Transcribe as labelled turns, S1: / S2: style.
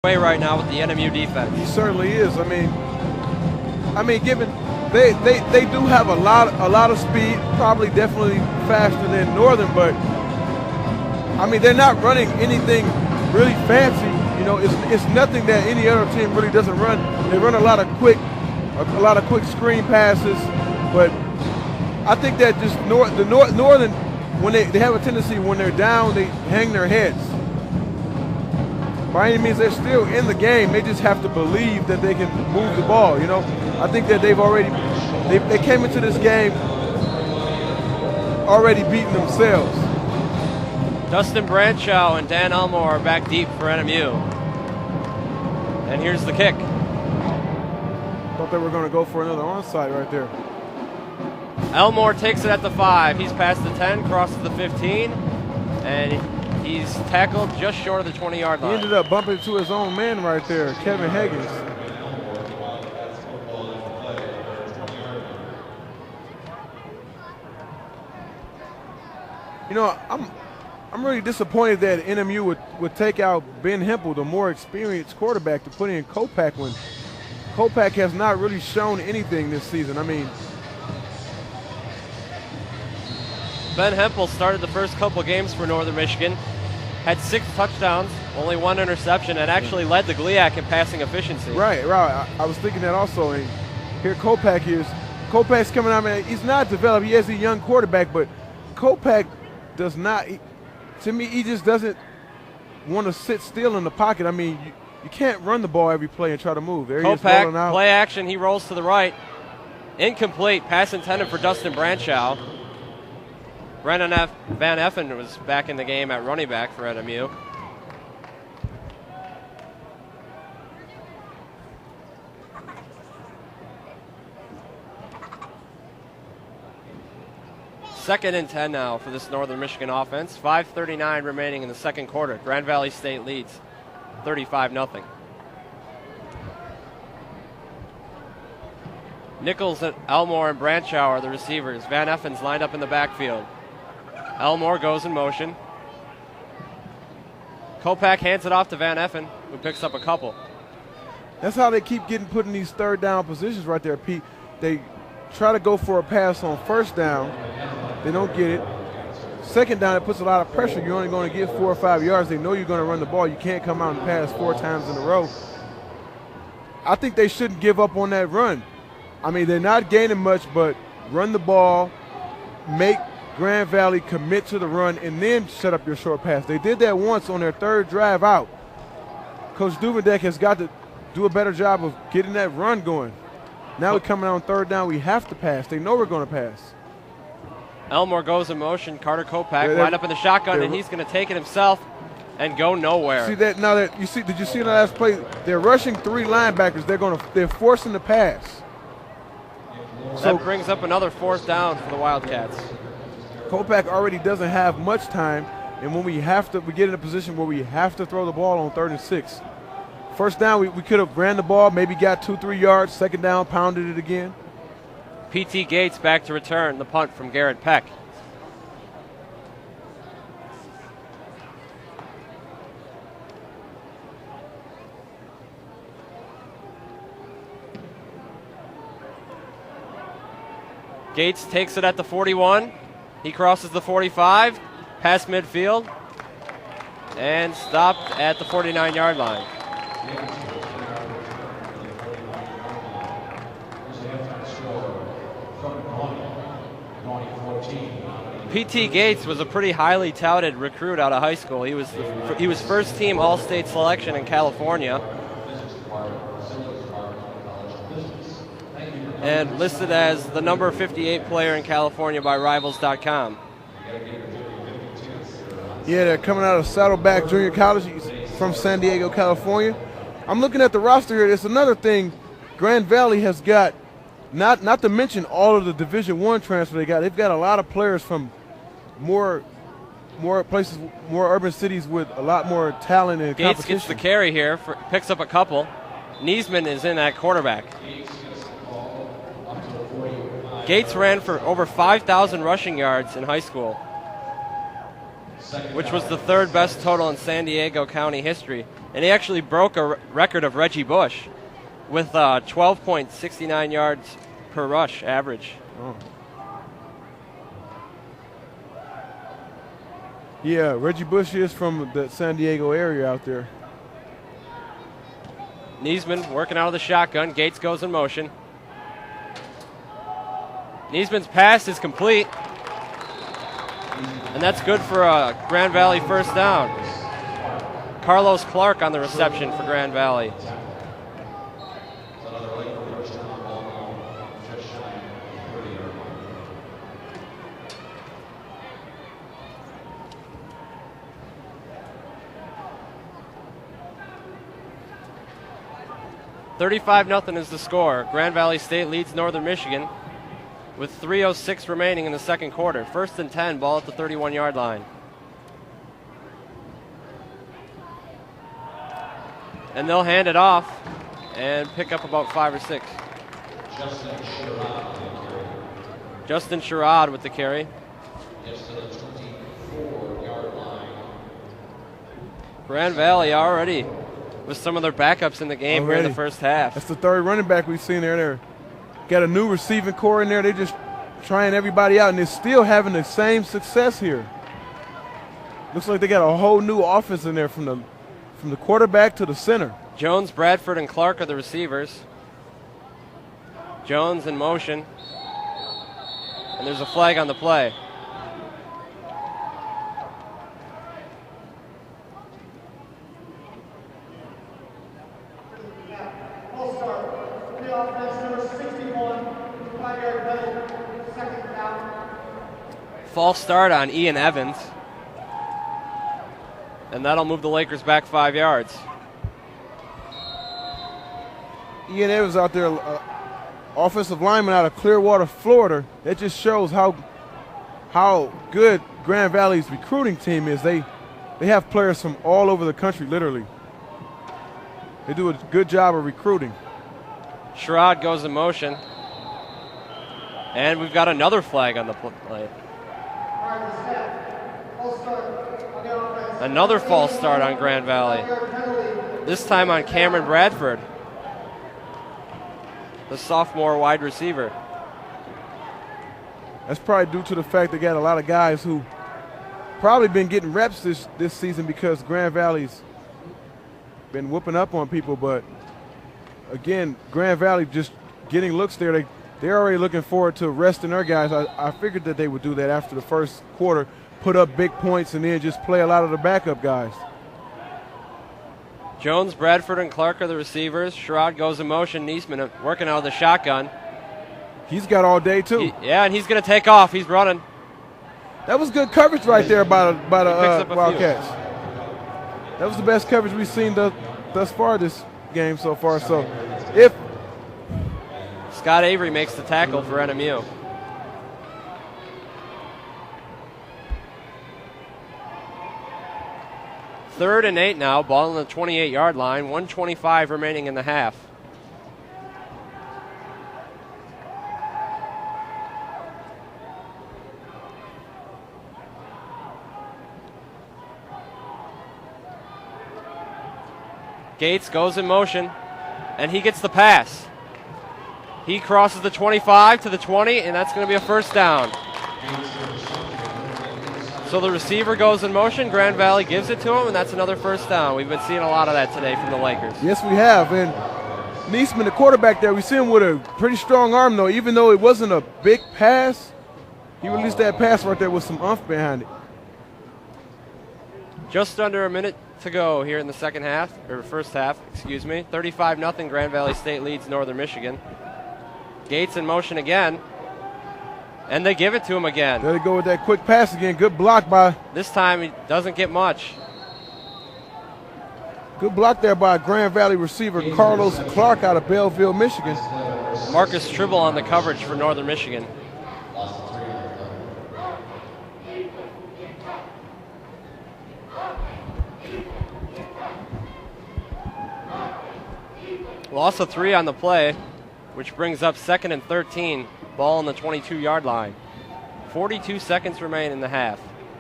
S1: way right now with the NMU defense.
S2: He certainly is. I mean, given they do have a lot of speed, probably definitely faster than Northern, but I mean they're not running anything really fancy. You know, it's nothing that any other team really doesn't run. They run a lot of quick screen passes, but I think that just Northern, when they have a tendency when they're down, they hang their heads. By any means, they're still in the game. They just have to believe that they can move the ball. You know, I think that they came into this game already beating themselves.
S1: Dustin Branchow and Dan Elmore are back deep for NMU. And here's the kick.
S2: Thought they were going to go for another onside right there.
S1: Elmore takes it at the 5. He's past the 10, crosses the 15, and he's tackled just short of the 20-yard line.
S2: He ended up bumping into his own man right there, Kevin Higgins. You know, I'm really disappointed that NMU would take out Ben Hempel, the more experienced quarterback, to put in Kopak when Kopak has not really shown anything this season. I mean,
S1: Ben Hempel started the first couple games for Northern Michigan, had 6 touchdowns, only 1 interception, and actually led the GLIAC in passing efficiency.
S2: Right. I was thinking that also. And here Kopak is. Kopak's coming out, man. He's not developed. He is a young quarterback, but Kopak does not, to me, he just doesn't want to sit still in the pocket. I mean, you can't run the ball every play and try to move. There he is rolling out.
S1: Play action, he rolls to the right. Incomplete, pass intended for Dustin Branchow. Brennan Van Effen was back in the game at running back for NMU. Second and 10 now for this Northern Michigan offense. 5:39 remaining in the second quarter. Grand Valley State leads 35-0. Nichols, Elmore, and Branchow are the receivers. Van Effen's lined up in the backfield. Elmore goes in motion. Kopak hands it off to Van Effen, who picks up a couple.
S2: That's how they keep getting put in these third down positions right there, Pete. They try to go for a pass on first down. They don't get it. Second down, it puts a lot of pressure. You're only going to get 4 or 5 yards. They know you're going to run the ball. You can't come out and pass 4 times in a row. I think they shouldn't give up on that run. I mean, they're not gaining much, but run the ball, make Grand Valley commit to the run, and then set up your short pass. They did that once on their third drive out. Coach Duvendek has got to do a better job of getting that run going. Now we're coming out on third down. We have to pass. They know we're going to pass.
S1: Elmore goes in motion. Carter Kopak lined up in the shotgun, and he's going to take it himself and go nowhere.
S2: See that now? That you see? Did you see the last play? They're rushing 3 linebackers. They're forcing the pass.
S1: So that brings up another 4th down for the Wildcats.
S2: Kopak already doesn't have much time, and when we get in a position where we have to throw the ball on 3rd and 6. First down, we could have ran the ball, maybe got 2-3 yards. Second down, pounded it again.
S1: P.T. Gates back to return the punt from Garrett Peck. Gates takes it at the 41. He crosses the 45, past midfield, and stopped at the 49-yard line. P.T. Gates was a pretty highly touted recruit out of high school. He was first team All-State selection in California and listed as the number 58 player in California by Rivals.com.
S2: Yeah, they're coming out of Saddleback Junior College. He's from San Diego, California. I'm looking at the roster here. There's another thing. Grand Valley has got, not to mention all of the Division I transfer they got. They've got a lot of players from more places, more urban cities with a lot more talent and
S1: Gates
S2: competition.
S1: gets the carry here, picks up a couple. Niesman is in at quarterback. Gates ran for over 5,000 rushing yards in high school. which was the third best total in San Diego County history. And he actually broke a record of Reggie Bush with 12.69 yards per rush average.
S2: Oh. Yeah, Reggie Bush is from the San Diego area out there.
S1: Niesman working out of the shotgun. Gates goes in motion. Niesman's pass is complete. And that's good for a Grand Valley first down. Carlos Clark on the reception for Grand Valley. $35-0 is the score. Grand Valley State leads Northern Michigan with 3:06 remaining in the second quarter. 1st and 10, ball at the 31-yard line. And they'll hand it off and pick up about 5 or 6. Justin Sherrod with the carry. Grand Valley already with some of their backups in the game here in the first half.
S2: That's the third running back we've seen there. They're got a new receiving core in there. They're just trying everybody out, and they're still having the same success here. Looks like they got a whole new offense in there from the quarterback to the center.
S1: Jones, Bradford, and Clark are the receivers. Jones in motion. And there's a flag on the play. False start on Ian Evans. And that'll move the Lakers back 5 yards.
S2: Ian Evans out there, offensive lineman out of Clearwater, Florida. That just shows how good Grand Valley's recruiting team is. They have players from all over the country, literally. They do a good job of recruiting.
S1: Sherrod goes in motion. And we've got another flag on the play. Another false start on Grand Valley. This time on Cameron Bradford, the sophomore wide receiver.
S2: That's probably due to the fact they got a lot of guys who probably been getting reps this season because Grand Valley's been whooping up on people. But again, Grand Valley just getting looks there. They're already looking forward to resting their guys. I figured that they would do that after the first quarter, put up big points, and then just play a lot of the backup guys.
S1: Jones, Bradford, and Clark are the receivers. Sherrod goes in motion. Niesman working out of the shotgun.
S2: He's got all day, too.
S1: And he's going to take off. He's running.
S2: That was good coverage right there by the Wildcats. That was the best coverage we've seen thus far this game so far. So if
S1: Scott Avery makes the tackle for NMU. Third and 8 now, ball on the 28-yard line, 1:25 remaining in the half. Gates goes in motion, and he gets the pass. He crosses the 25 to the 20, and that's going to be a first down. So the receiver goes in motion, Grand Valley gives it to him, and that's another first down. We've been seeing a lot of that today from the Lakers.
S2: Yes, we have. And Niesman, the quarterback there, we see him with a pretty strong arm, though. Even though it wasn't a big pass, he released that pass right there with some oomph behind it.
S1: Just under a minute to go here in the second half, or first half, excuse me. 35-0, Grand Valley State leads Northern Michigan. Gates in motion again. And they give it to him again.
S2: There they go with that quick pass again. Good block by.
S1: This time he doesn't get much.
S2: Good block there by Grand Valley receiver Carlos Clark out of Belleville, Michigan.
S1: Marcus Tribble on the coverage for Northern Michigan. Loss of 3 on the play, which brings up 2nd and 13. Ball on the 22-yard line. 42 seconds remain in the half.